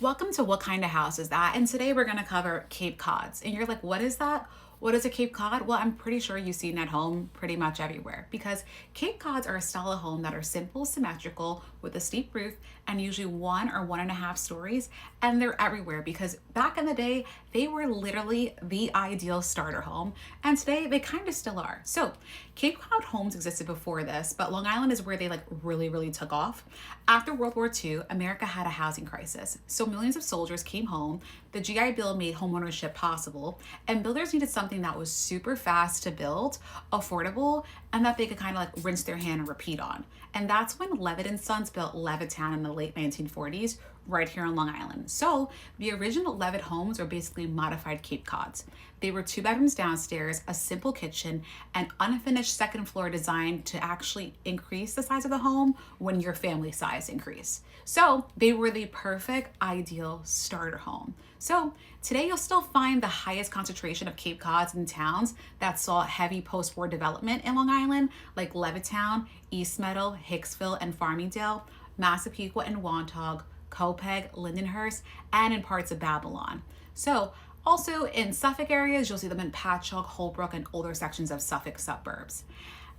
Welcome to What Kind of House Is That? And today we're going to cover Cape Cods. And you're like, what is that? What is a Cape Cod? Well, I'm pretty sure you've seen at home pretty much everywhere because Cape Cods are a style of home that are simple, symmetrical, with a steep roof and usually 1 or 1.5 stories. And they're everywhere because back in the day, they were literally the ideal starter home. And today they kind of still are. So Cape Cod homes existed before this, but Long Island is where they really took off. After World War II, America had a housing crisis. So millions of soldiers came home. The GI Bill made homeownership possible, and builders needed something that was super fast to build, affordable, and that they could kind of rinse their hand and repeat on. And that's when Levitt and Sons built Levittown in the late 1940s, right here on Long Island. So the original Levit Homes were basically modified Cape Cods. They were 2 bedrooms downstairs, a simple kitchen, and unfinished second floor designed to actually increase the size of the home when your family size increased. So they were the perfect ideal starter home. So today you'll still find the highest concentration of Cape Cods in towns that saw heavy post-war development in Long Island, like Levittown, East Meadow, Hicksville, and Farmingdale, Massapequa and Wantagh, Copeg, Lindenhurst, and in parts of Babylon. So also in Suffolk areas, you'll see them in Patchogue, Holbrook, and older sections of Suffolk suburbs.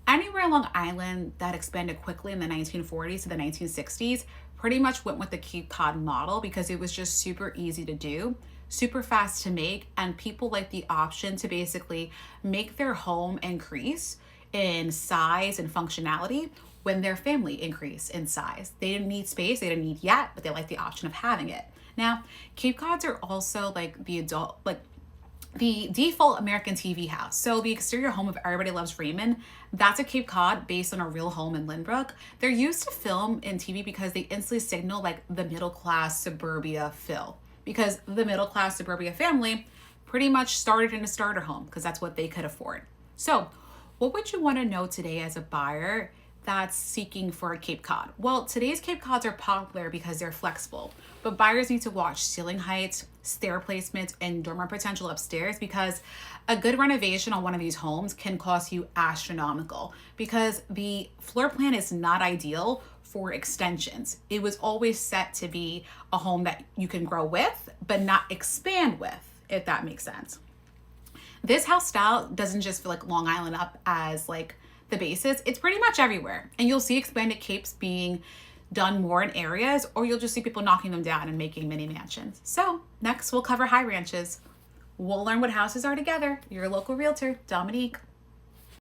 Anywhere on Long Island that expanded quickly in the 1940s to the 1960s pretty much went with the Cape Cod model because it was just super easy to do, super fast to make, and people liked the option to basically make their home increase in size and functionality when their family increased in size. They didn't need space, they didn't need yet, but they liked the option of having it. Now, Cape Cods are also the default American TV house. So the exterior home of Everybody Loves Raymond, that's a Cape Cod based on a real home in Lynbrook. They're used to film in TV because they instantly signal the middle class suburbia feel. Because the middle class suburbia family pretty much started in a starter home because that's what they could afford. So what would you want to know today as a buyer that's seeking for a Cape Cod? Well, today's Cape Cods are popular because they're flexible, but buyers need to watch ceiling heights, stair placements, and dormer potential upstairs because a good renovation on one of these homes can cost you astronomical because the floor plan is not ideal for extensions. It was always set to be a home that you can grow with, but not expand with, if that makes sense. This house style doesn't just feel like Long Island up as the basis. It's pretty much everywhere. And you'll see expanded capes being done more in areas, or you'll just see people knocking them down and making mini mansions. So next we'll cover high ranches. We'll learn what houses are together. Your local realtor, Dominique.